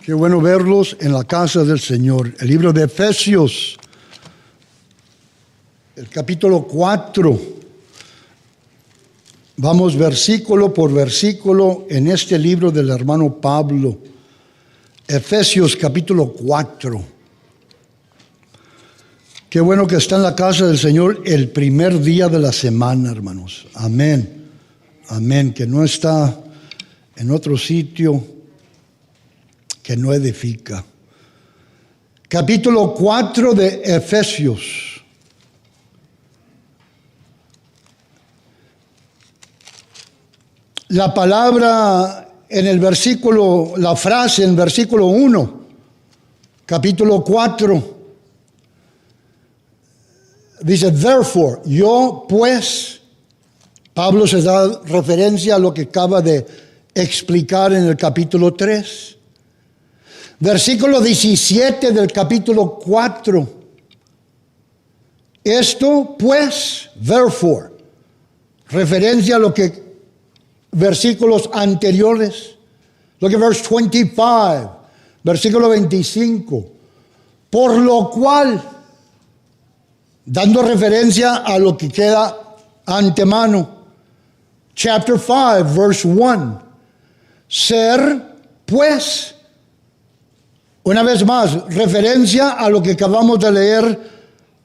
Qué bueno verlos en la casa del Señor. El libro de Efesios, el capítulo 4. Vamos versículo por versículo en este libro del hermano Pablo. Efesios capítulo 4. Qué bueno que está en la casa del Señor el primer día de la semana, hermanos. Amén. Amén. Que no está en otro sitio que no edifica. Capítulo 4 de Efesios. La palabra en el versículo, la frase en versículo 1, capítulo 4, dice, therefore, yo pues, Pablo se da referencia a lo que acaba de explicar en el capítulo 3. Versículo 17 del capítulo 4. Esto pues, therefore, referencia a lo que versículos anteriores. Look at verse 25, versículo 25. Por lo cual, dando referencia a lo que queda antemano. Chapter 5, verse 1. Ser, pues, una vez más, referencia a lo que acabamos de leer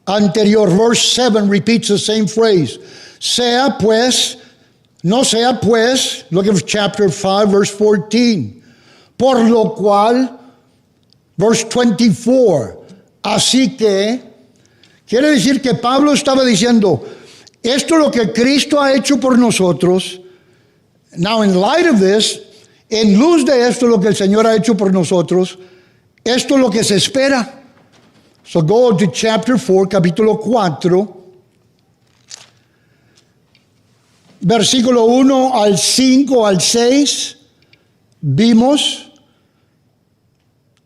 anterior. Verse 7 repeats the same phrase. Sea pues, no sea pues, look at chapter 5, verse 14. Por lo cual, verse 24. Así que, quiere decir que Pablo estaba diciendo, esto es lo que Cristo ha hecho por nosotros. Now, in light of this, en luz de esto, lo que el Señor ha hecho por nosotros, esto es lo que se espera. So go to chapter 4, capítulo 4, versículo 1 al 5 al 6, vimos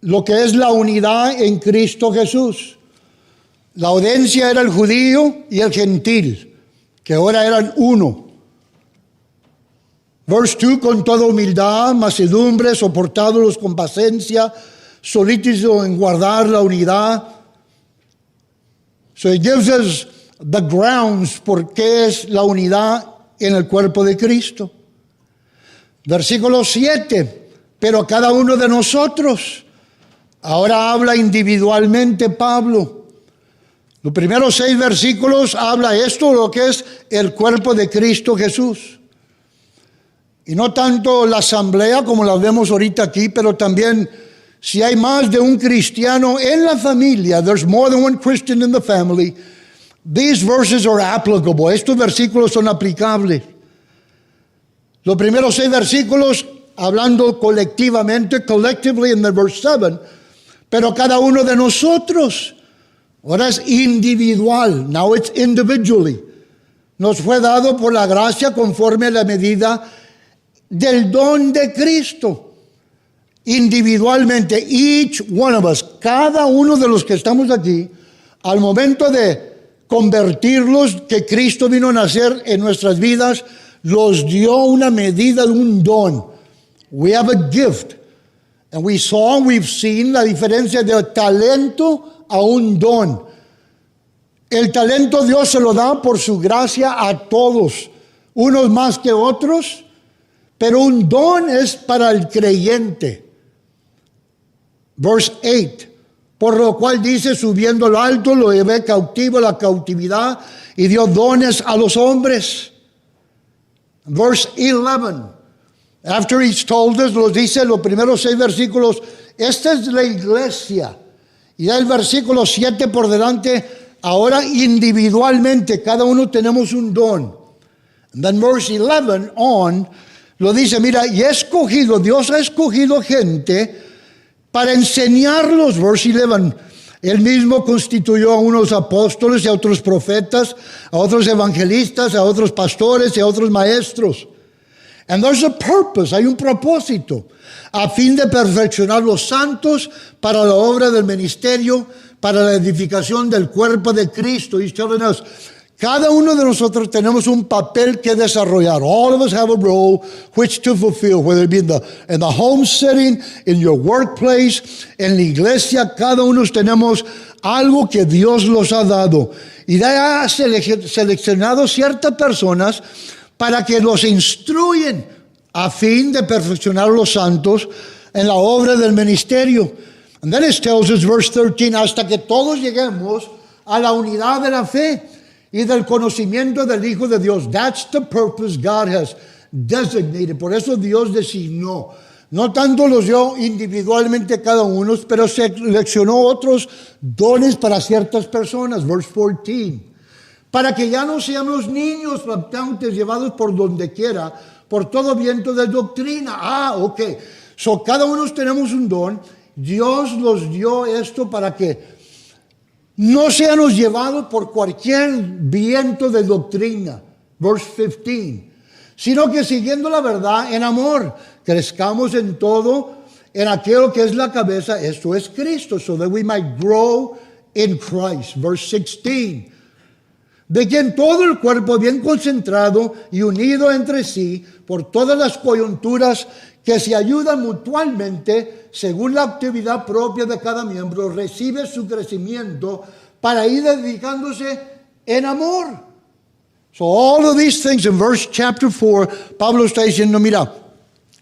lo que es la unidad en Cristo Jesús. La audiencia era el judío y el gentil, que ahora eran uno. Verse 2, con toda humildad, mansedumbre, soportándolos con paciencia, solícito en guardar la unidad. So it gives us the grounds por qué es la unidad en el cuerpo de Cristo. Versículo 7, pero cada uno de nosotros, ahora habla individualmente Pablo. Los primeros 6 versículos habla esto, lo que es el cuerpo de Cristo Jesús. Y no tanto la asamblea como la vemos ahorita aquí, pero también si hay más de un cristiano en la familia, there's more than one Christian in the family, these verses are applicable. Estos versículos son aplicables. Los primeros 6 versículos hablando colectivamente, collectively in the verse 7, pero cada uno de nosotros, ahora es individual, now it's individually. Nos fue dado por la gracia conforme a la medida del don de Cristo. Individualmente, each one of us, cada uno de los que estamos aquí, al momento de convertirlos, que Cristo vino a nacer en nuestras vidas, los dio una medida de un don. We have a gift. And we've seen la diferencia de talento a un don. El talento Dios se lo da por su gracia a todos, unos más que otros, pero un don es para el creyente. Verse 8, por lo cual dice, subiendo lo alto, lo llevé cautivo a la cautividad y dio dones a los hombres. Verse 11, after he's told us, nos dice los primeros 6 versículos, esta es la iglesia. Y da el versículo 7 por delante, ahora individualmente, cada uno tenemos un don. And then verse 11 on, lo dice, mira, y escogido, Dios ha escogido gente para enseñarlos, verse 11. Él mismo constituyó a unos apóstoles y a otros profetas, a otros evangelistas, a otros pastores y a otros maestros. And there's a purpose, hay un propósito, a fin de perfeccionar los santos para la obra del ministerio, para la edificación del cuerpo de Cristo. He's telling us, Cada uno de nosotros tenemos un papel que desarrollar. All of us have a role which to fulfill, whether it be in the home setting, in your workplace, en la iglesia. Cada uno tenemos algo que Dios los ha dado. Y ha seleccionado ciertas personas para que los instruyen a fin de perfeccionar a los santos en la obra del ministerio. And then it tells us, verse 13, hasta que todos lleguemos a la unidad de la fe y del conocimiento del Hijo de Dios. That's the purpose God has designated. Por eso Dios designó. No tanto los dio individualmente cada uno, pero seleccionó otros dones para ciertas personas. Verse 14. Para que ya no seamos niños flautantes llevados por donde quiera, por todo viento de doctrina. Ok. So, cada uno tenemos un don. Dios nos dio esto para que no seamos llevados por cualquier viento de doctrina. Verse 15. Sino que siguiendo la verdad en amor, crezcamos en todo, en aquello que es la cabeza, esto es Cristo, so that we might grow in Christ. Verse 16. De quien todo el cuerpo bien concentrado y unido entre sí por todas las coyunturas que se ayudan mutuamente según la actividad propia de cada miembro, recibe su crecimiento para ir dedicándose en amor. So all of these things in verse chapter 4, Pablo está diciendo, mira,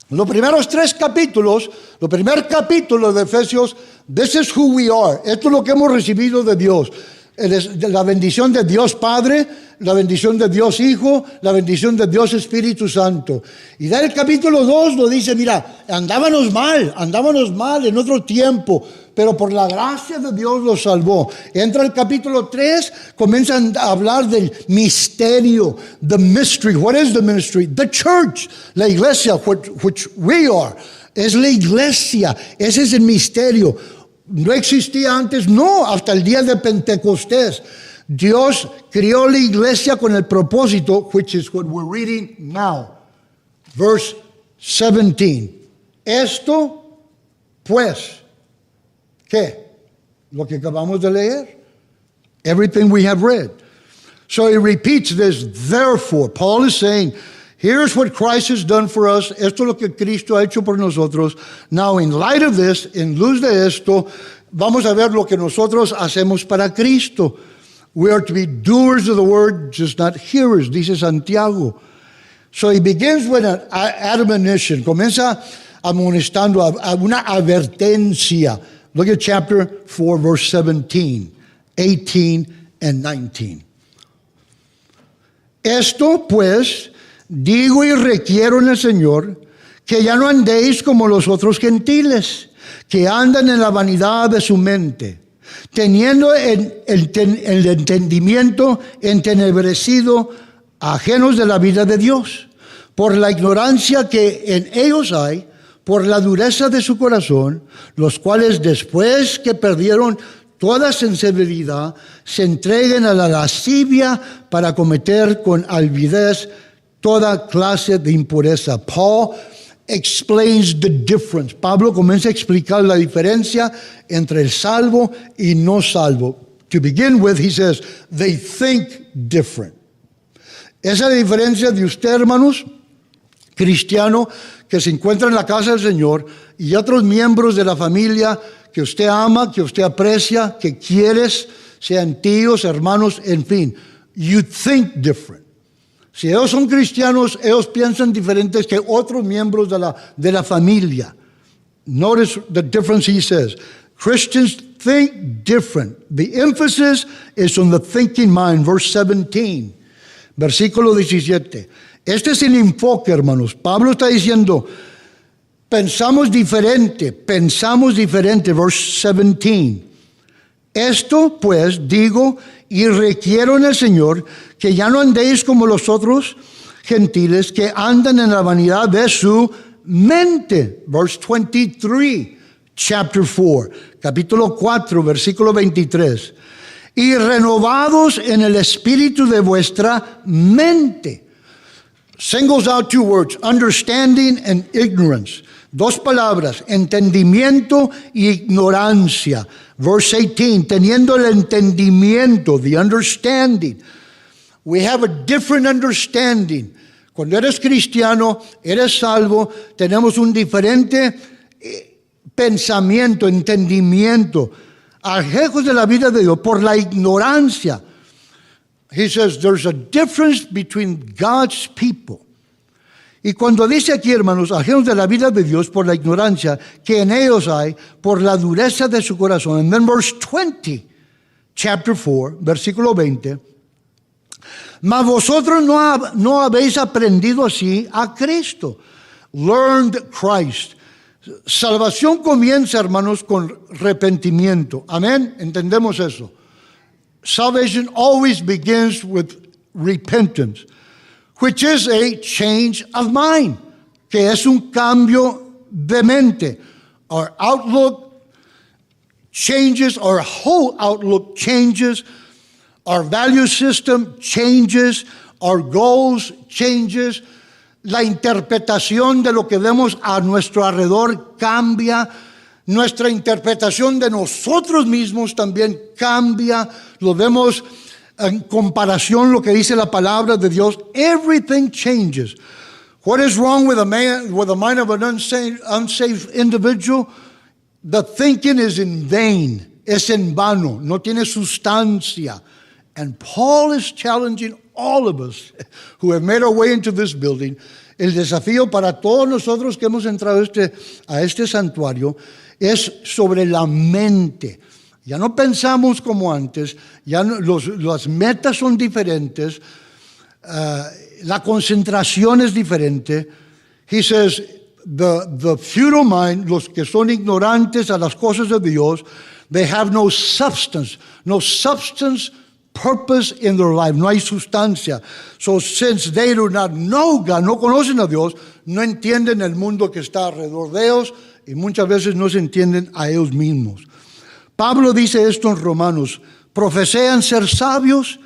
los primeros 3 capítulos, el primer capítulo de Efesios, this is who we are. Esto es lo que hemos recibido de Dios. La bendición de Dios Padre, la bendición de Dios Hijo, la bendición de Dios Espíritu Santo. Y da el capítulo 2 lo dice, mira, andábamos mal en otro tiempo, pero por la gracia de Dios los salvó. Entra el capítulo 3, comienzan a hablar del misterio, the mystery. What is the mystery? The church, la iglesia, which we are. Es la iglesia, ese es el misterio. No existía antes, no, hasta el día de Pentecostés. Dios crió la iglesia con el propósito, which is what we're reading now. Verse 17. Esto, pues, ¿qué? Lo que acabamos de leer. Everything we have read. So he repeats this, therefore. Paul is saying, here's what Christ has done for us. Esto es lo que Cristo ha hecho por nosotros. Now, in light of this, en luz de esto, vamos a ver lo que nosotros hacemos para Cristo. We are to be doers of the word, just not hearers, dice Santiago. So he begins with an admonition. Comienza amonestando a una advertencia. Look at chapter 4, verse 17, 18, and 19. Esto, pues, digo y requiero en el Señor, que ya no andéis como los otros gentiles, que andan en la vanidad de su mente, teniendo el entendimiento entenebrecido, ajenos de la vida de Dios, por la ignorancia que en ellos hay, por la dureza de su corazón, los cuales después que perdieron toda sensibilidad, se entreguen a la lascivia para cometer con avidez toda clase de impureza. Paul explains the difference. Pablo comienza a explicar la diferencia entre el salvo y no salvo. To begin with, he says, they think different. Esa es la diferencia de usted, hermanos, cristiano, que se encuentra en la casa del Señor, y otros miembros de la familia que usted ama, que usted aprecia, que quieres, sean tíos, hermanos, en fin. You think different. Si ellos son cristianos, ellos piensan diferentes que otros miembros de la familia. Notice the difference he says. Christians think different. The emphasis is on the thinking mind. Verse 17. Versículo 17. Este es el enfoque, hermanos. Pablo está diciendo, pensamos diferente. Verse 17. Esto, pues, digo y requiero en el Señor que ya no andéis como los otros gentiles que andan en la vanidad de su mente. Verse 23, chapter 4, capítulo 4, versículo 23. Y renovados en el espíritu de vuestra mente. Singles out 2 words, understanding and ignorance. 2 palabras, entendimiento y ignorancia. Verse 18, teniendo el entendimiento, the understanding. We have a different understanding. Cuando eres cristiano, eres salvo, tenemos un diferente pensamiento, entendimiento, ajenos de la vida de Dios por la ignorancia. He says there's a difference between God's people. Y cuando dice aquí, hermanos, ajenos de la vida de Dios por la ignorancia que en ellos hay, por la dureza de su corazón. And then verse 20, chapter 4, versículo 20. Mas vosotros no habéis aprendido así a Cristo. Learned Christ. Salvación comienza, hermanos, con arrepentimiento. Amén. Entendemos eso. Salvation always begins with repentance, which is a change of mind, que es un cambio de mente. Our outlook changes, our whole outlook changes, our value system changes, our goals changes, la interpretación de lo que vemos a nuestro alrededor cambia, nuestra interpretación de nosotros mismos también cambia, lo vemos en comparación lo que dice la palabra de Dios. Everything changes. What is wrong with the mind of an unsaved individual? The thinking is in vain. Es en vano. No tiene sustancia. And Paul is challenging all of us who have made our way into this building. El desafío para todos nosotros que hemos entrado a este santuario es sobre la mente. Ya no pensamos como antes, ya no, las metas son diferentes, la concentración es diferente. He says, the futile mind, los que son ignorantes a las cosas de Dios, they have no substance purpose in their life, no hay sustancia. So since they do not know God, no conocen a Dios, no entienden el mundo que está alrededor de ellos y muchas veces no se entienden a ellos mismos. Pablo dice esto en Romanos: profesean ser sabios,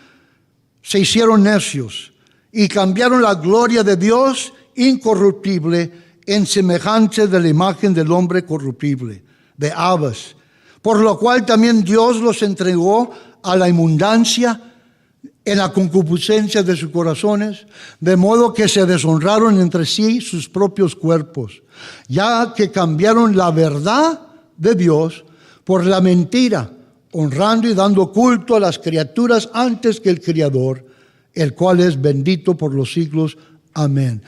se hicieron necios y cambiaron la gloria de Dios incorruptible en semejanza de la imagen del hombre corruptible, de Abas, por lo cual también Dios los entregó a la inmundancia en la concupiscencia de sus corazones, de modo que se deshonraron entre sí sus propios cuerpos, ya que cambiaron la verdad de Dios por la mentira, honrando y dando culto a las criaturas antes que el Criador, el cual es bendito por los siglos. Amén.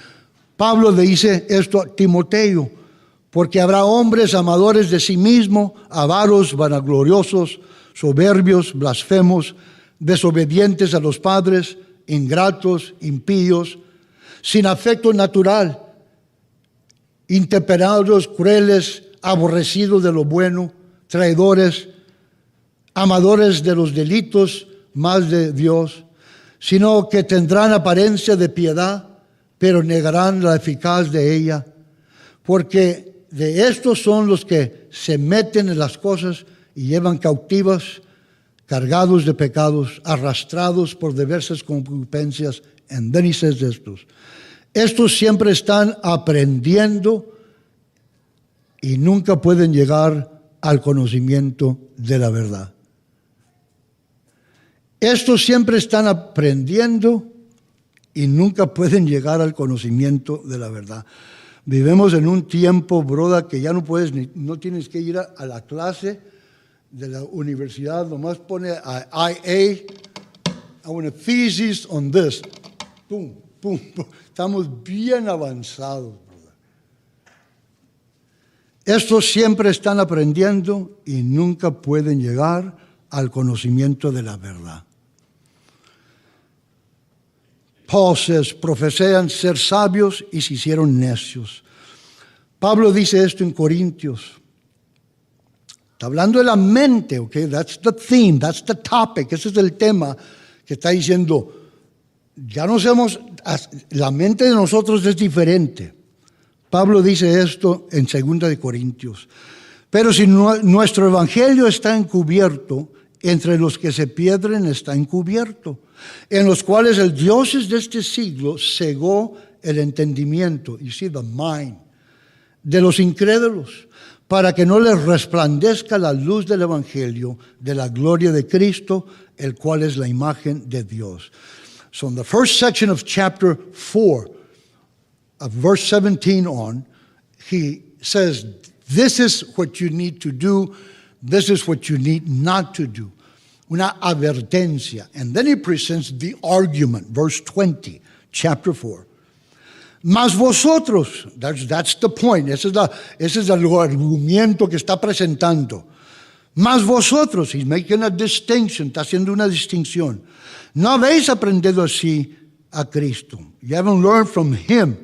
Pablo le dice esto a Timoteo: porque habrá hombres amadores de sí mismos, avaros, vanagloriosos, soberbios, blasfemos, desobedientes a los padres, ingratos, impíos, sin afecto natural, intemperados, crueles, aborrecidos de lo bueno, traidores, amadores de los delitos más de Dios, sino que tendrán apariencia de piedad, pero negarán la eficaz de ella, porque de estos son los que se meten en las cosas y llevan cautivas, cargados de pecados, arrastrados por diversas concupiscencias. And then he says estos siempre están aprendiendo y nunca pueden llegar al conocimiento de la verdad. Estos siempre están aprendiendo y nunca pueden llegar al conocimiento de la verdad. Vivimos en un tiempo, broda, que ya no tienes que ir a la clase de la universidad, nomás pone a IA, I want a thesis on this. Pum, pum, pum. Estamos bien avanzados, broda. Estos siempre están aprendiendo y nunca pueden llegar al conocimiento de la verdad. Paul says, profesean ser sabios y se hicieron necios. Pablo dice esto en Corintios. Está hablando de la mente, okay? That's the theme, that's the topic. Ese es el tema que está diciendo. Ya no somos, la mente de nosotros es diferente. Pablo dice esto en 2 de Corintios. Pero si nuestro evangelio está encubierto, entre los que se pierden está encubierto, en los cuales el Dios de este siglo cegó el entendimiento, you see, the mind, de los incrédulos, para que no les resplandezca la luz del evangelio de la gloria de Cristo, el cual es la imagen de Dios. So in the first section of chapter 4, of verse 17 on, he says, this is what you need to do, this is what you need not to do. Una advertencia. And then he presents the argument, verse 20, chapter 4. Mas vosotros, that's the point, ese es el argumento que está presentando. Mas vosotros, he's making a distinction, está haciendo una distinción. No habéis aprendido así a Cristo. You haven't learned from him.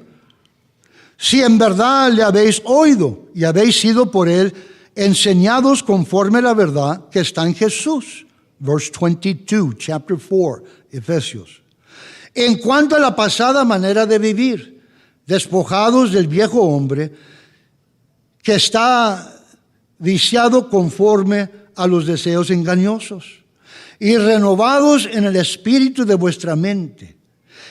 Si en verdad le habéis oído y habéis sido por él enseñados conforme a la verdad que está en Jesús. Verse 22, chapter 4, Efesios. En cuanto a la pasada manera de vivir, despojados del viejo hombre que está viciado conforme a los deseos engañosos y renovados en el espíritu de vuestra mente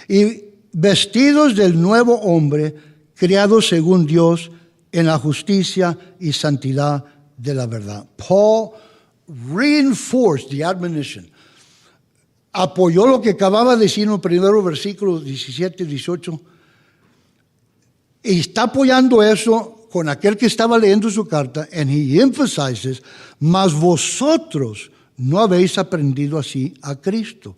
y vestidos del nuevo hombre creado según Dios en la justicia y santidad de la verdad. Paul reinforced the admonition. Apoyó lo que acababa de decir en el primer versículo 17 y 18. Y está apoyando eso con aquel que estaba leyendo su carta. And he emphasizes, mas vosotros no habéis aprendido así a Cristo.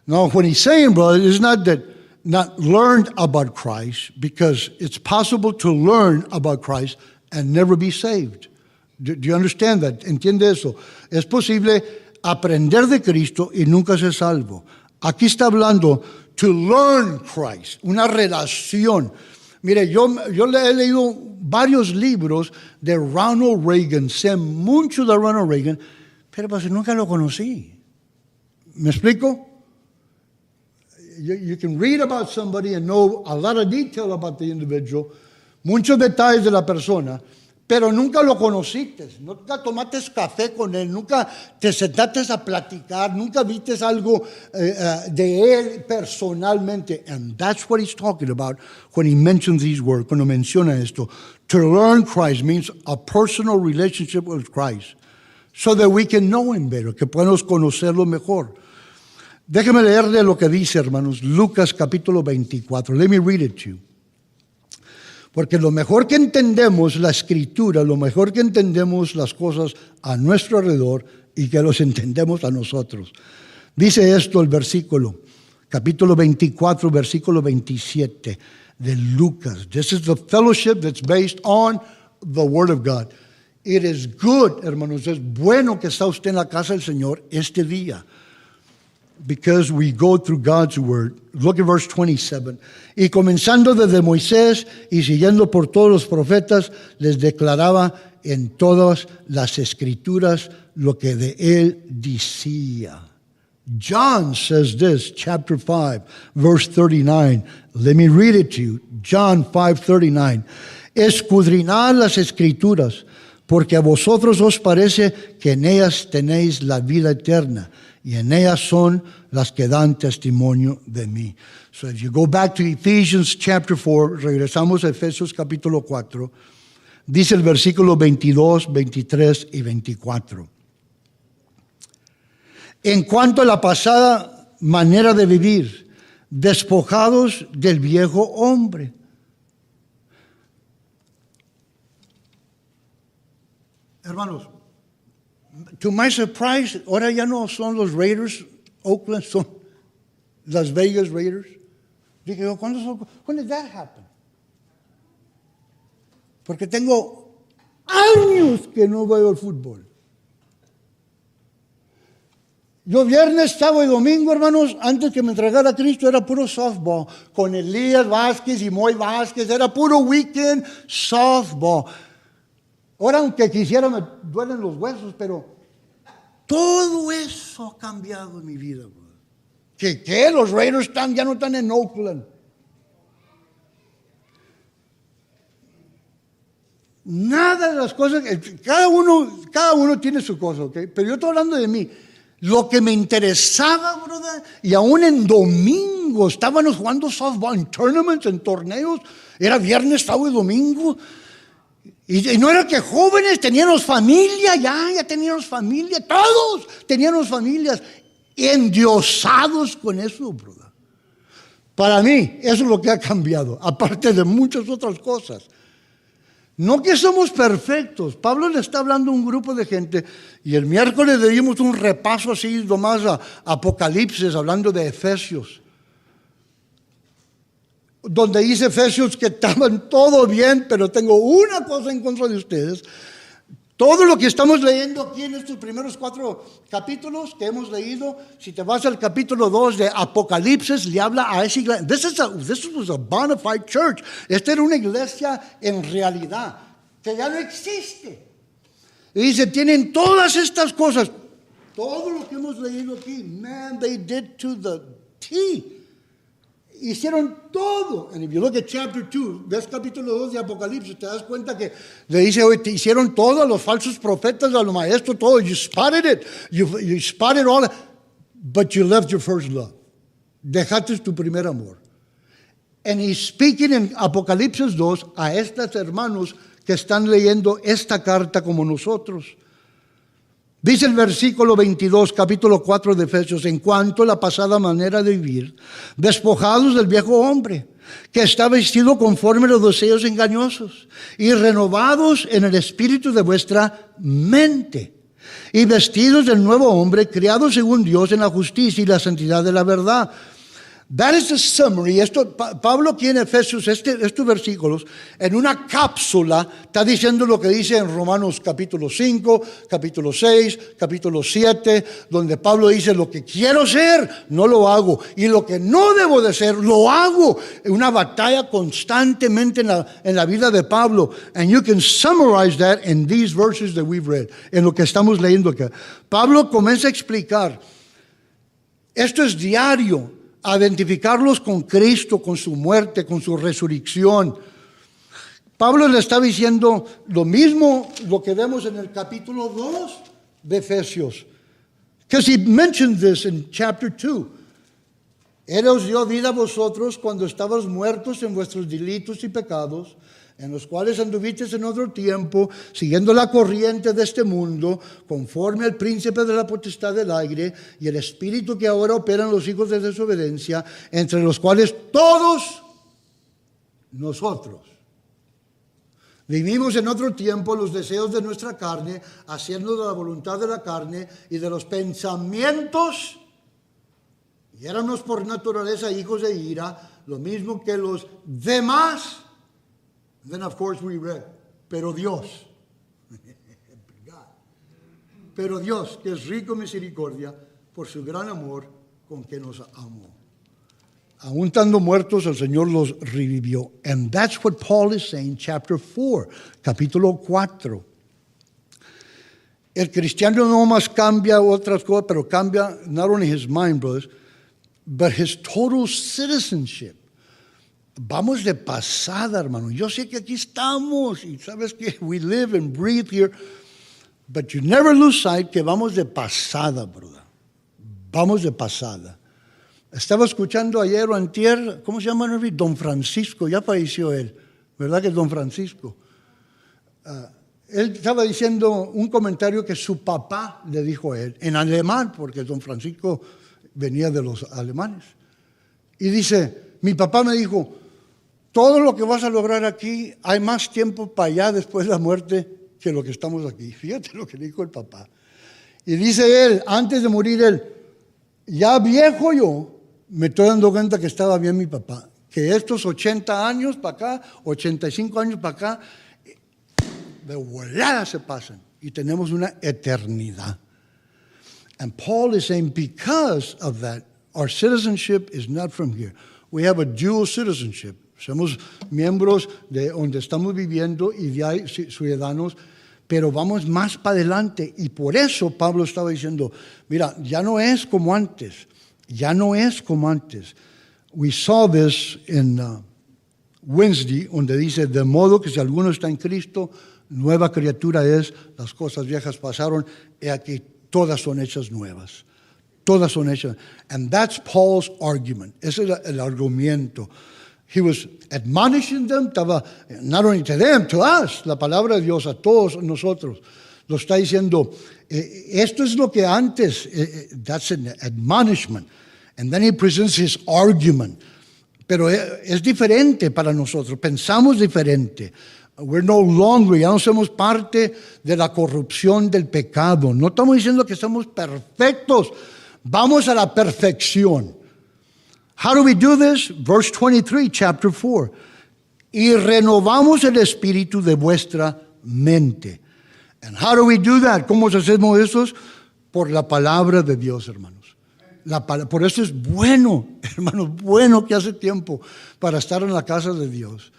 Now, when he's saying, brother, it's not that not learned about Christ, because it's possible to learn about Christ and never be saved. Do you understand that? ¿Entiende eso? Es posible aprender de Cristo y nunca ser salvo. Aquí está hablando to learn Christ, una relación. Mire, yo le he leído varios libros de Ronald Reagan, sé mucho de Ronald Reagan, pero pues nunca lo conocí. ¿Me explico? You can read about somebody and know a lot of detail about the individual, muchos detalles de la persona, pero nunca lo conociste, nunca tomaste café con él, nunca te sentaste a platicar, nunca viste algo de él personalmente. And that's what he's talking about when he mentions these words, cuando menciona esto. To learn Christ means a personal relationship with Christ, so that we can know him better, que podamos conocerlo mejor. Déjeme leerle lo que dice, hermanos, Lucas capítulo 24. Let me read it to you. Porque lo mejor que entendemos la Escritura, lo mejor que entendemos las cosas a nuestro alrededor y que los entendemos a nosotros. Dice esto el versículo, capítulo 24, versículo 27 de Lucas. This is the fellowship that's based on the Word of God. It is good, hermanos, es bueno que está usted en la casa del Señor este día. Because we go through God's word. Look at verse 27. Y comenzando desde Moisés y siguiendo por todos los profetas, les declaraba en todas las escrituras lo que de él decía. John says this, chapter 5, verse 39. Let me read it to you. John 5:39. Escudriñad las escrituras, porque a vosotros os parece que en ellas tenéis la vida eterna. Y en ellas son las que dan testimonio de mí. So if you go back to Ephesians chapter 4, regresamos a Efesios capítulo 4, dice el versículo 22, 23 y 24. En cuanto a la pasada manera de vivir, despojados del viejo hombre. Hermanos, to my surprise, ahora ya no son los Raiders, Oakland, son Las Vegas Raiders. Dije, when did that happen? Porque tengo años que no veo el fútbol. Yo viernes, sábado y domingo, hermanos, antes que me entregara a Cristo, era puro softball. Con Elías Vázquez y Moy Vázquez, era puro weekend softball. Ahora, aunque quisiera, me duelen los huesos, pero todo eso ha cambiado en mi vida. ¿Qué? Los Raiders ya no están en Oakland. Nada de las cosas, cada uno tiene su cosa, ¿ok? Pero yo estoy hablando de mí. Lo que me interesaba, brother, y aún en domingo estábamos jugando softball en tournaments, en torneos, era viernes, sábado y domingo. Y no era que jóvenes, teníamos familia, ya teníamos familia, todos teníamos familias, endiosados con eso, brother. Para mí, eso es lo que ha cambiado, aparte de muchas otras cosas. No que somos perfectos. Pablo le está hablando a un grupo de gente y el miércoles le dimos un repaso así nomás a Apocalipsis, hablando de Efesios. Donde dice Efesios que estaban todo bien, pero tengo una cosa en contra de ustedes. Todo lo que estamos leyendo aquí en estos primeros 4 capítulos que hemos leído, si te vas al capítulo 2 de Apocalipsis, le habla a esa iglesia. This was a bona fide church. Esta era una iglesia en realidad, que ya no existe. Y dice, tienen todas estas cosas. Todo lo que hemos leído aquí, man, they did to the T. Hicieron todo. And if you look at chapter 2, ves capítulo 2 de Apocalipsis, te das cuenta que le dice, oye, te hicieron todo a los falsos profetas, a los maestros, todo. You spotted it. You spotted all, but you left your first love. Dejaste tu primer amor. And he's speaking en Apocalipsis 2 a estos hermanos que están leyendo esta carta como nosotros. Dice el versículo 22, capítulo 4 de Efesios, en cuanto a la pasada manera de vivir, despojados del viejo hombre, que está vestido conforme a los deseos engañosos, y renovados en el espíritu de vuestra mente, y vestidos del nuevo hombre, creado según Dios en la justicia y la santidad de la verdad. That is the summary. Pablo aquí en Efesios, estos versículos, en una cápsula, está diciendo lo que dice en Romanos capítulo 5, capítulo 6, capítulo 7, donde Pablo dice, lo que quiero ser, no lo hago. Y lo que no debo de ser, lo hago. Una batalla constantemente en la vida de Pablo. And you can summarize that in these verses that we've read, en lo que estamos leyendo acá. Pablo comienza a explicar, esto es diario, a identificarlos con Cristo, con su muerte, con su resurrección. Pablo le está diciendo lo mismo, lo que vemos en el capítulo 2 de Efesios. Because he mentioned this in chapter 2. Él os dio vida a vosotros cuando estabais muertos en vuestros delitos y pecados, en los cuales anduvisteis en otro tiempo, siguiendo la corriente de este mundo, conforme al príncipe de la potestad del aire y el espíritu que ahora opera en los hijos de desobediencia, entre los cuales todos nosotros vivimos en otro tiempo los deseos de nuestra carne, haciendo de la voluntad de la carne y de los pensamientos, y éramos por naturaleza hijos de ira, lo mismo que los demás. Then of course we read, pero Dios, pero Dios, que es rico en misericordia, por su gran amor con que nos amó. Aún estando muertos, el Señor los revivió. And that's what Paul is saying, chapter 4, capítulo 4. El cristiano no más cambia otras cosas, pero cambia not only his mind, brothers, but his total citizenship. Vamos de pasada, hermano. Yo sé que aquí estamos y sabes que we live and breathe here, but you never lose sight que vamos de pasada, brother. Vamos de pasada. Estaba escuchando ayer o antier, ¿cómo se llama? Don Francisco, ya falleció él, ¿verdad que es Don Francisco? Él estaba diciendo un comentario que su papá le dijo a él, en alemán, porque Don Francisco venía de los alemanes. Y dice, mi papá me dijo, todo lo que vas a lograr aquí, hay más tiempo para allá después de la muerte que lo que estamos aquí. Fíjate lo que dijo el papá. Y dice él, antes de morir él, ya viejo yo, me estoy dando cuenta que estaba bien mi papá. Que estos 80 años para acá, 85 años para acá, de volada se pasan. Y tenemos una eternidad. And Paul is saying because of that, our citizenship is not from here. We have a dual citizenship. Somos miembros de donde estamos viviendo y de ahí ciudadanos, pero vamos más para adelante. Y por eso Pablo estaba diciendo, mira, ya no es como antes. Ya no es como antes. We saw this in Wednesday, donde dice, de modo que si alguno está en Cristo, nueva criatura es, las cosas viejas pasaron, y aquí todas son hechas nuevas. Todas son hechas. And that's Paul's argument. Ese es el argumento. He was admonishing them, not only to them, to us, la palabra de Dios, a todos nosotros. Lo está diciendo, esto es lo que antes, that's an admonishment. And then he presents his argument. Pero es diferente para nosotros, pensamos diferente. We're no longer, ya no somos parte de la corrupción del pecado. No estamos diciendo que somos perfectos, vamos a la perfección. How do we do this? Verse 23, chapter 4. Y renovamos el espíritu de vuestra mente. And how do we do that? ¿Cómo hacemos eso? Por la palabra de Dios, hermanos. Por eso es bueno, hermanos, bueno que hace tiempo para estar en la casa de Dios.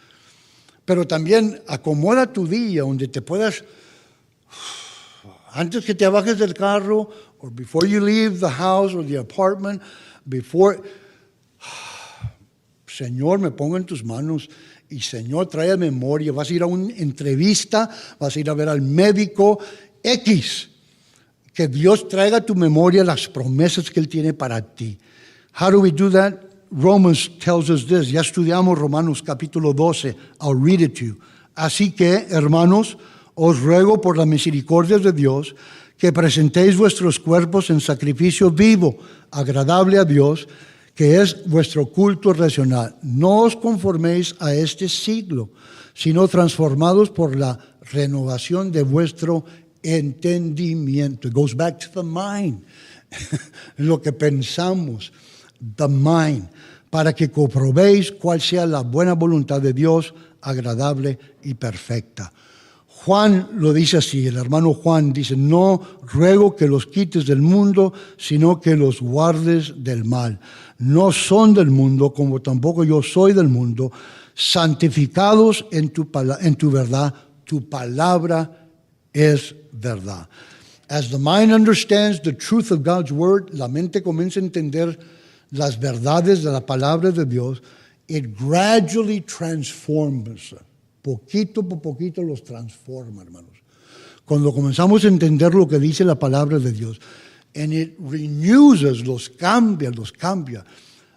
Pero también acomoda tu día donde te puedas, antes que te bajes del carro, or before you leave the house or the apartment, Señor, me pongo en tus manos y Señor, trae memoria. Vas a ir a una entrevista, vas a ir a ver al médico X. Que Dios traiga a tu memoria las promesas que Él tiene para ti. How do we do that? Romans tells us this. Ya estudiamos Romanos capítulo 12. I'll read it to you. Así que, hermanos, os ruego por la misericordia de Dios que presentéis vuestros cuerpos en sacrificio vivo, agradable a Dios, que es vuestro culto racional. No os conforméis a este siglo, sino transformados por la renovación de vuestro entendimiento. It goes back to the mind. Lo que pensamos, the mind, para que comprobéis cuál sea la buena voluntad de Dios, agradable y perfecta. Juan lo dice así, el hermano Juan dice, no ruego que los quites del mundo, sino que los guardes del mal. No son del mundo, como tampoco yo soy del mundo, santificados en tu verdad, tu palabra es verdad. As the mind understands the truth of God's word, la mente comienza a entender las verdades de la palabra de Dios, it gradually transforms. Poquito por poquito los transforma, hermanos. Cuando comenzamos a entender lo que dice la palabra de Dios, and it renews us, los cambia.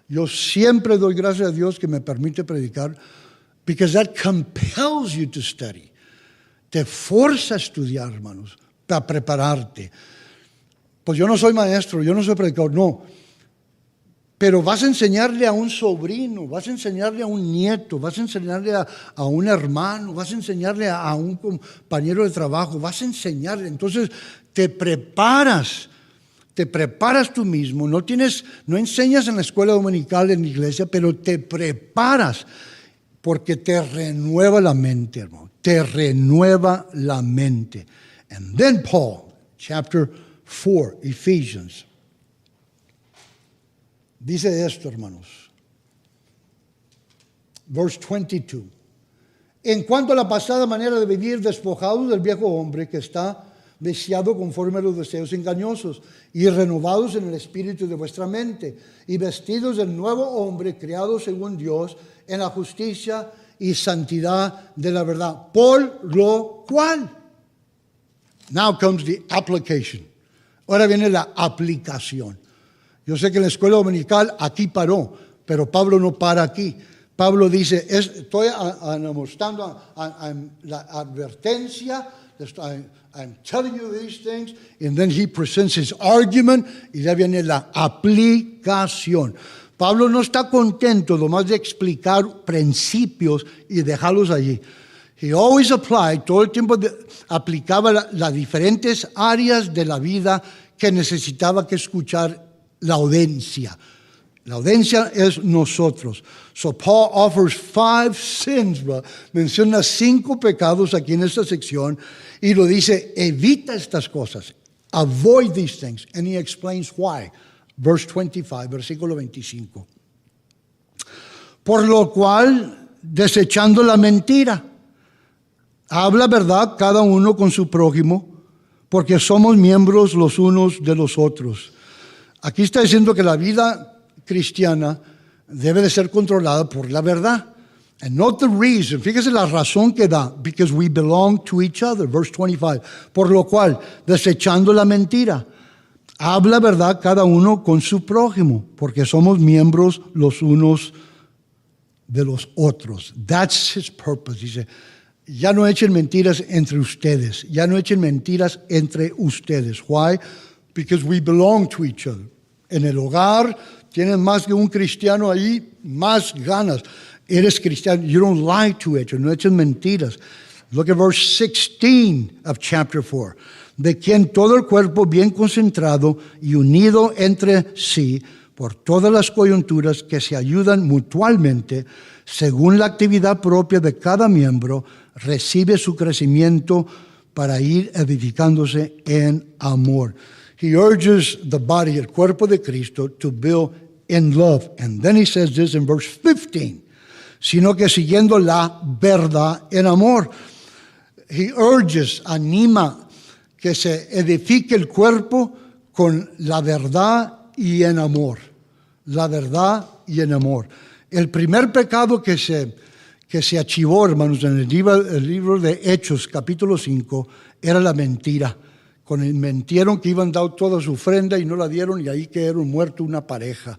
Yo siempre doy gracias a Dios que me permite predicar, because that compels you to study. Te forza a estudiar, hermanos, para prepararte. Pues yo no soy maestro, yo no soy predicador, no. Pero vas a enseñarle a un sobrino, vas a enseñarle a un nieto, vas a enseñarle a un hermano, vas a enseñarle a un compañero de trabajo, vas a enseñarle. Entonces te preparas tú mismo. No enseñas en la escuela dominical, en la iglesia, pero te preparas porque te renueva la mente, hermano. Te renueva la mente. And then Paul, chapter 4, Ephesians. Dice esto, hermanos. Verse 22. En cuanto a la pasada manera de vivir, despojados del viejo hombre que está viciado conforme a los deseos engañosos y renovados en el espíritu de vuestra mente y vestidos del nuevo hombre creado según Dios en la justicia y santidad de la verdad. Por lo cual, now comes the application. Ahora viene la aplicación. Yo sé que en la escuela dominical aquí paró, pero Pablo no para aquí. Pablo dice, estoy mostrando la advertencia, I'm telling you these things, and then he presents his argument, y ya viene la aplicación. Pablo no está contento nomás de explicar principios y dejarlos allí. He always applied, todo el tiempo aplicaba las diferentes áreas de la vida que necesitaba que escuchar la audiencia. La audiencia es nosotros. So Paul offers 5 sins, bro. Menciona 5 pecados aquí en esta sección y lo dice, evita estas cosas. Avoid these things. And he explains why. Verse 25, versículo 25. Por lo cual, desechando la mentira, habla verdad cada uno con su prójimo, porque somos miembros los unos de los otros. Aquí está diciendo que la vida cristiana debe de ser controlada por la verdad. And not the reason. Fíjese la razón que da. Because we belong to each other. Verse 25. Por lo cual, desechando la mentira, habla verdad cada uno con su prójimo, porque somos miembros los unos de los otros. That's his purpose. Dice, ya no echen mentiras entre ustedes. Ya no echen mentiras entre ustedes. Why? Because we belong to each other. En el hogar Tienes más que un cristiano ahí, más ganas. Eres cristiano. You don't lie to it. No eches mentiras. Look at verse 16 of chapter 4. De quien todo el cuerpo bien concentrado y unido entre sí por todas las coyunturas que se ayudan mutuamente según la actividad propia de cada miembro, recibe su crecimiento para ir edificándose en amor. He urges the body, el cuerpo de Cristo, to build in love. And then he says this in verse 15, sino que siguiendo la verdad en amor. He urges, anima que se edifique el cuerpo con la verdad y en amor. La verdad y en amor. El primer pecado que se archivó, hermanos, en el libro de Hechos, capítulo 5, era la mentira. Mentieron que iban a dar toda su ofrenda y no la dieron, y ahí quedaron muertos una pareja.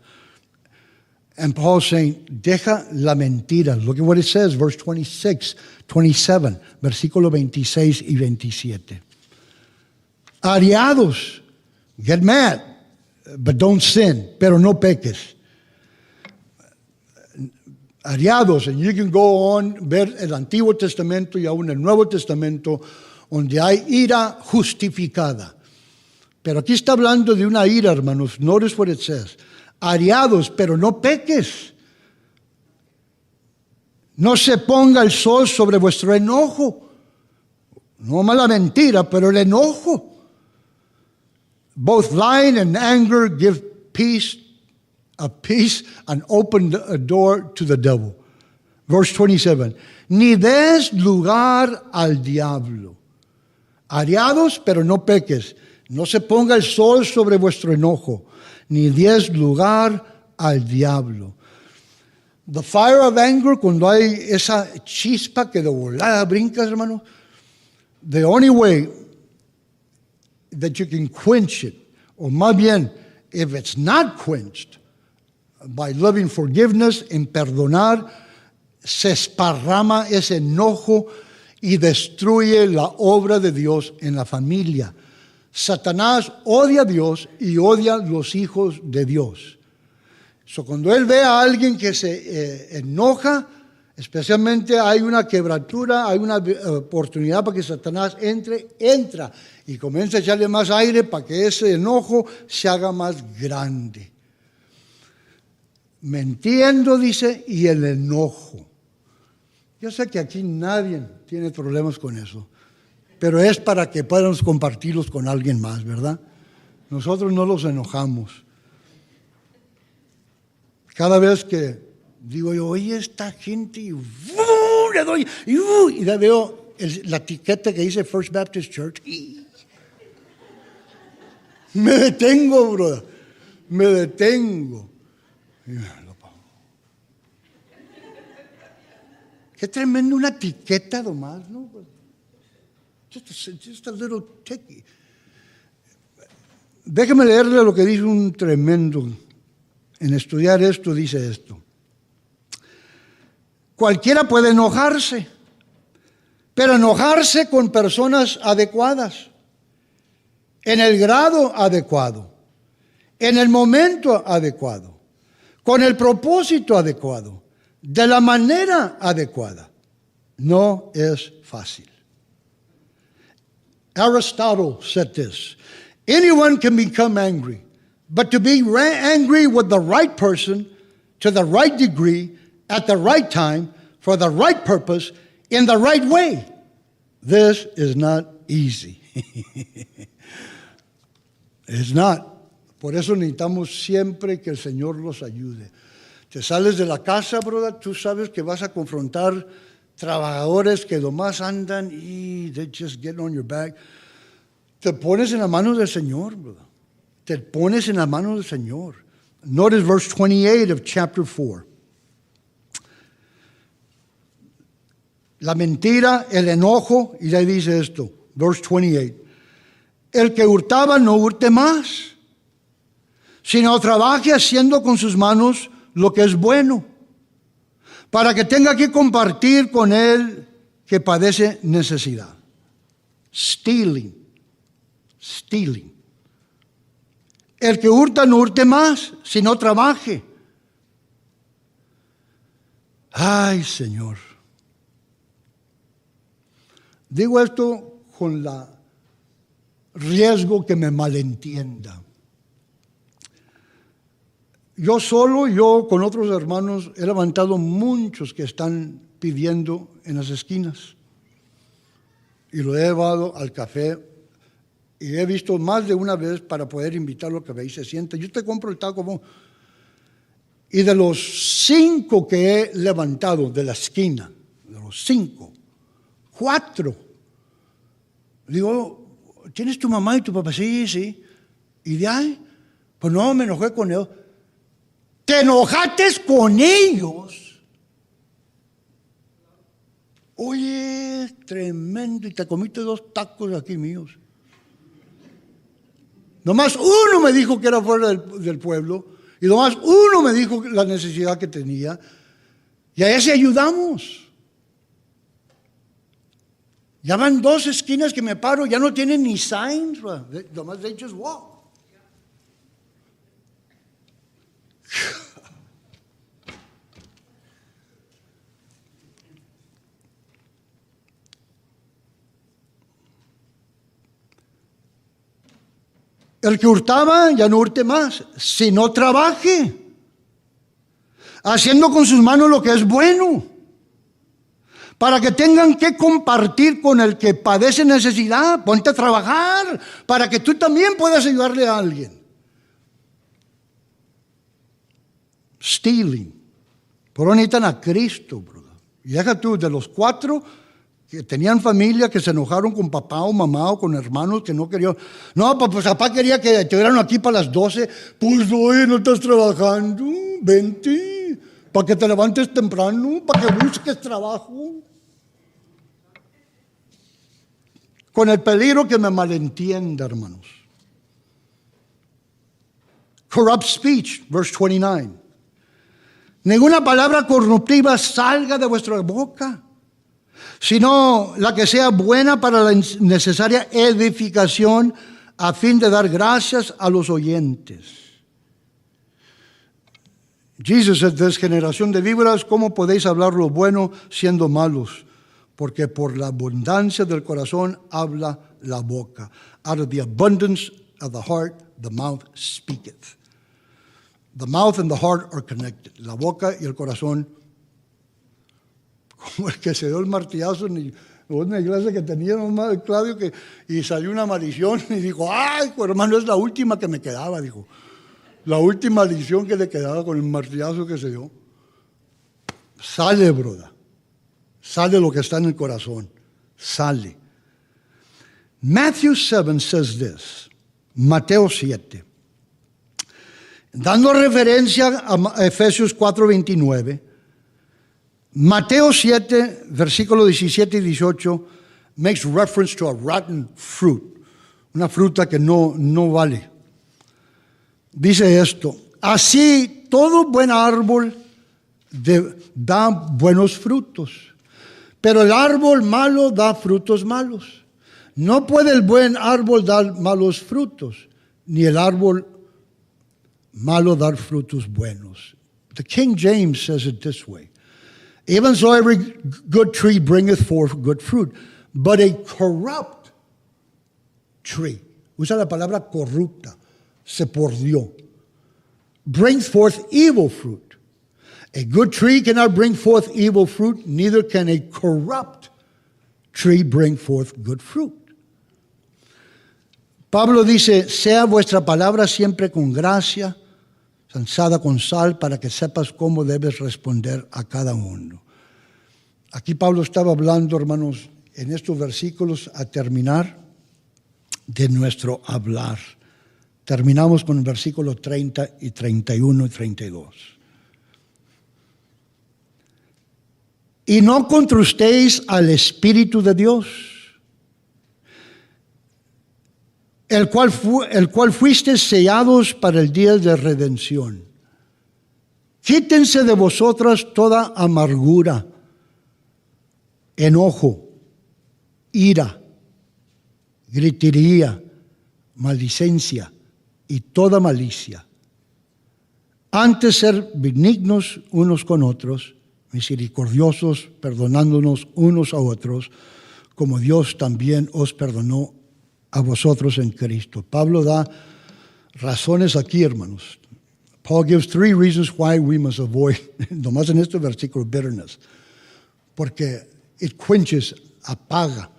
And Paul saying, deja la mentira. Look at what it says, verse 26, 27, versículo 26 y 27. Ariados, get mad, but don't sin, pero no peques. Ariados, and you can go on, ver el Antiguo Testamento y aún el Nuevo Testamento, donde hay ira justificada. Pero aquí está hablando de una ira, hermanos. Notice what it says. Ariados, pero no peques. No se ponga el sol sobre vuestro enojo. No mala mentira, pero el enojo. Both lying and anger give peace and open a door to the devil. Verse 27. Ni des lugar al diablo. Ariados, pero no peques. No se ponga el sol sobre vuestro enojo, ni des lugar al diablo. The fire of anger, cuando hay esa chispa que de volada brincas, hermano, the only way that you can quench it, or más bien, if it's not quenched, by loving forgiveness, en perdonar, se esparrama ese enojo y destruye la obra de Dios en la familia. Satanás odia a Dios y odia a los hijos de Dios. Cuando él ve a alguien que se enoja, especialmente hay una quebratura, hay una oportunidad para que Satanás entra y comienza a echarle más aire para que ese enojo se haga más grande. Mintiendo, dice, y el enojo. Yo sé que aquí nadie tiene problemas con eso, pero es para que podamos compartirlos con alguien más, ¿verdad? Nosotros no los enojamos. Cada vez que digo yo, oye, esta gente, y le doy, y le veo la etiqueta que dice First Baptist Church, y me detengo, brother, me detengo. Qué tremendo una etiqueta nomás, ¿no? Just a little ticky. Déjeme leerle lo que dice un tremendo. En estudiar esto dice esto. Cualquiera puede enojarse, pero enojarse con personas adecuadas, en el grado adecuado, en el momento adecuado, con el propósito adecuado, de la manera adecuada. No es fácil. Aristotle said this, anyone can become angry, but to be angry with the right person, to the right degree, at the right time, for the right purpose, in the right way, this is not easy. It's not. Por eso necesitamos siempre que el Señor los ayude. Te sales de la casa, brother, tú sabes que vas a confrontar trabajadores que nomás andan y they just get on your back. Te pones en la mano del Señor, brother. Te pones en la mano del Señor. Notice verse 28 of chapter 4. La mentira, el enojo, y ahí dice esto, verse 28. El que hurtaba no hurte más, sino trabaje haciendo con sus manos lo que es bueno, para que tenga que compartir con él que padece necesidad. Stealing. El que hurta no hurte más, sino trabaje. Ay, Señor. Digo esto con la riesgo que me malentienda. Yo con otros hermanos, he levantado muchos que están pidiendo en las esquinas. Y lo he llevado al café. Y he visto más de una vez para poder invitarlo a que ahí se siente. Yo te compro el taco. Y de los 5 que he levantado de la esquina, de los 5, 4, digo, ¿tienes tu mamá y tu papá? Sí, sí. Y de ahí, pues no, me enojé con ellos. ¿Te enojaste con ellos? Oye, tremendo. Y te comiste 2 tacos aquí míos. Nomás uno me dijo que era fuera del pueblo. Y nomás uno me dijo la necesidad que tenía. Y a ese ayudamos. Ya van 2 esquinas que me paro. Ya no tienen ni signs. Nomás they just walk. El que hurtaba ya no hurte más, sino trabaje, haciendo con sus manos lo que es bueno, para que tengan que compartir con el que padece necesidad. Ponte a trabajar para que tú también puedas ayudarle a alguien. Stealing. Pero necesitan a Cristo, brother. Y deja tú, de los 4 que tenían familia, que se enojaron con papá o mamá o con hermanos que no querían. No, pues papá quería que estuvieran aquí para las 12. Pues oye, no estás trabajando, vente, para que te levantes temprano, para que busques trabajo. Con el peligro que me malentienda, hermanos. Corrupt speech, verse 29. Ninguna palabra corruptiva salga de vuestra boca, sino la que sea buena para la necesaria edificación, a fin de dar gracias a los oyentes. Jesús es generación de víboras, ¿cómo podéis hablar lo bueno siendo malos? Porque por la abundancia del corazón habla la boca. Out of the abundance of the heart, the mouth speaketh. The mouth and the heart are connected. La boca y el corazón, como el que se dio el martillazo en una iglesia que tenía hermano Claudio, y salió una maldición y dijo, ay, pues, hermano, es la última que me quedaba, dijo. La última maldición que le quedaba con el martillazo que se dio. Sale, broda. Sale lo que está en el corazón. Sale. Matthew 7 says this. Mateo 7. Dando referencia a Efesios 4:29, Mateo 7, versículos 17 y 18, makes reference to a rotten fruit, una fruta que no vale. Dice esto: así todo buen árbol da buenos frutos, pero el árbol malo da frutos malos. No puede el buen árbol dar malos frutos, ni el árbol malo dar frutos buenos. The King James says it this way: even so every good tree bringeth forth good fruit, but a corrupt tree, usa la palabra corrupta, se pordió, brings forth evil fruit. A good tree cannot bring forth evil fruit, neither can a corrupt tree bring forth good fruit. Pablo dice, sea vuestra palabra siempre con gracia, lanzada con sal, para que sepas cómo debes responder a cada uno. Aquí Pablo estaba hablando, hermanos, en estos versículos, a terminar, de nuestro hablar. Terminamos con el versículo 30 y 31 y 32. Y no contrustéis al Espíritu de Dios, el cual fuisteis sellados para el día de redención. Quítense de vosotras toda amargura, enojo, ira, gritería, maldicencia, y toda malicia. Antes ser benignos unos con otros, misericordiosos, perdonándonos unos a otros, como Dios también os perdonó a vosotros en Cristo. Pablo da razones aquí, hermanos. Paul gives 3 reasons why we must avoid, nomás en este versículo, bitterness. Porque it quenches, apaga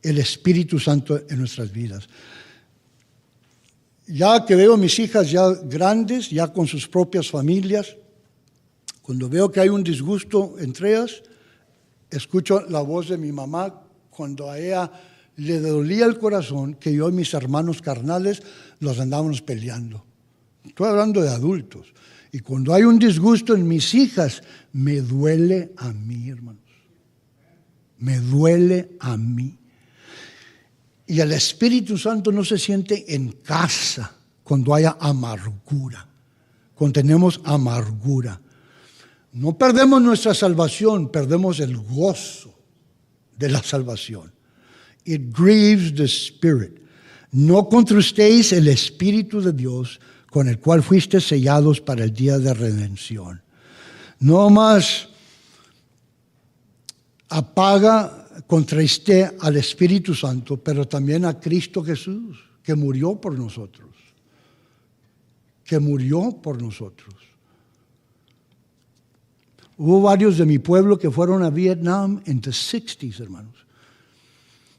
el Espíritu Santo en nuestras vidas. Ya que veo a mis hijas ya grandes, ya con sus propias familias, cuando veo que hay un disgusto entre ellas, escucho la voz de mi mamá cuando a ella le dolía el corazón que yo y mis hermanos carnales los andábamos peleando. Estoy hablando de adultos. Y cuando hay un disgusto en mis hijas, me duele a mí, hermanos. Me duele a mí. Y el Espíritu Santo no se siente en casa cuando haya amargura, cuando tenemos amargura. No perdemos nuestra salvación, perdemos el gozo de la salvación. It grieves the Spirit. No contristéis el Espíritu de Dios, con el cual fuiste sellados para el día de redención. No más apaga, contriste al Espíritu Santo, pero también a Cristo Jesús, que murió por nosotros. Que murió por nosotros. Hubo varios de mi pueblo que fueron a Vietnam en the 60s, hermanos.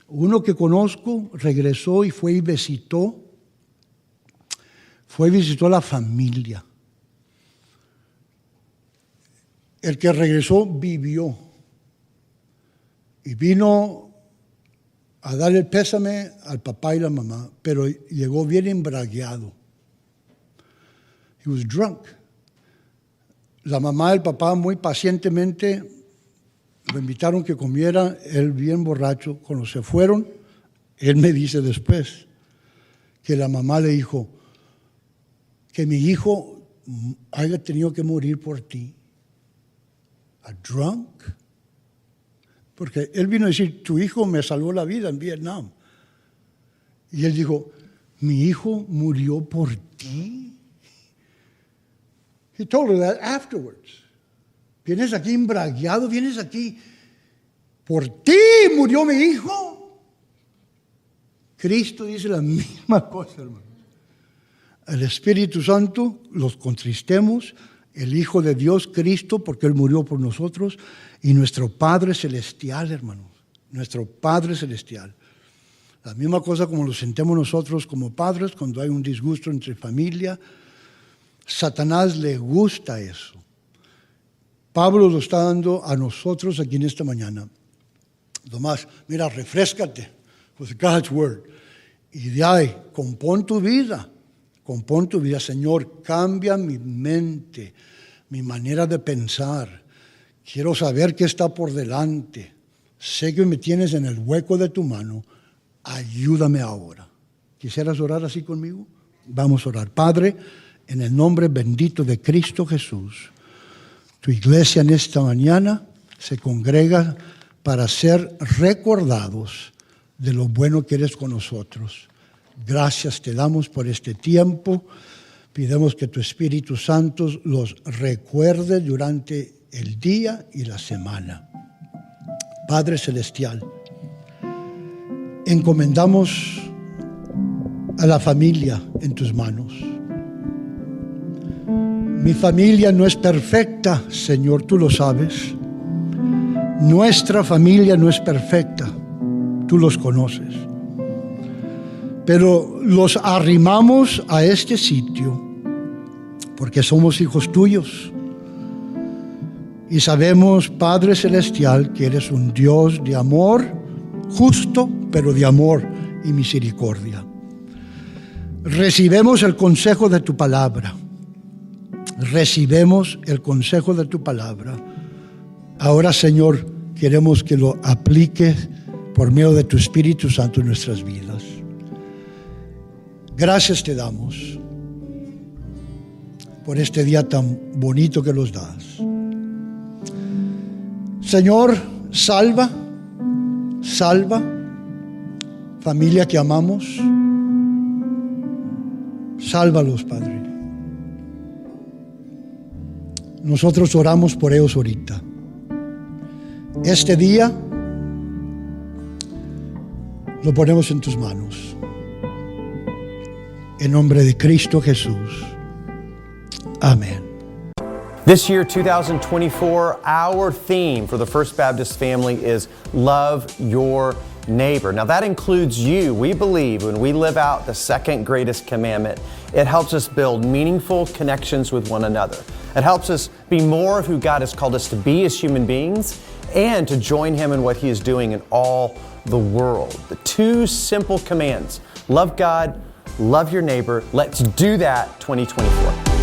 Uno que conozco regresó y fue y visitó a la familia. El que regresó vivió y vino a darle el pésame al papá y la mamá, pero llegó bien embriagado. He was drunk. La mamá y el papá muy pacientemente lo invitaron que comiera, él bien borracho. Cuando se fueron, él me dice después que la mamá le dijo que mi hijo haya tenido que morir por ti. ¿A drunk? Porque él vino a decir, tu hijo me salvó la vida en Vietnam. Y él dijo, mi hijo murió por ti. He told her that afterwards. Vienes aquí embriagado, vienes aquí. Por ti murió mi hijo. Cristo dice la misma cosa, hermano. El Espíritu Santo los contristemos, el Hijo de Dios, Cristo, porque Él murió por nosotros, y nuestro Padre Celestial, hermanos, nuestro Padre Celestial. La misma cosa como lo sentemos nosotros como padres cuando hay un disgusto entre familia. Satanás le gusta eso. Pablo lo está dando a nosotros aquí en esta mañana. Tomás, mira, refréscate with God's Word. Y de ahí, compón tu vida, Señor, cambia mi mente, mi manera de pensar. Quiero saber qué está por delante. Sé que me tienes en el hueco de tu mano. Ayúdame ahora. ¿Quisieras orar así conmigo? Vamos a orar. Padre, en el nombre bendito de Cristo Jesús, tu iglesia en esta mañana se congrega para ser recordados de lo bueno que eres con nosotros. Gracias te damos por este tiempo. Pidemos que tu Espíritu Santo los recuerde durante el día y la semana. Padre Celestial, encomendamos a la familia en tus manos. Mi familia no es perfecta, Señor, tú lo sabes. Nuestra familia no es perfecta, tú los conoces. Pero los arrimamos a este sitio porque somos hijos tuyos. Y sabemos, Padre Celestial, que eres un Dios de amor, justo, pero de amor y misericordia. Recibimos el consejo de tu palabra. Recibimos el consejo de tu palabra. Ahora, Señor, queremos que lo apliques por medio de tu Espíritu Santo en nuestras vidas. Gracias te damos por este día tan bonito que nos das. Señor, salva, familia que amamos. Sálvalos, Padre. Nosotros oramos por ellos ahorita. Este día lo ponemos en tus manos. En nombre de Cristo Jesús. Amén. This year, 2024, our theme for the First Baptist family is Love Your Neighbor. Now that includes you. We believe when we live out the second greatest commandment, it helps us build meaningful connections with one another. It helps us be more of who God has called us to be as human beings and to join Him in what He is doing in all the world. The two simple commands, love God, love your neighbor. Let's do that 2024.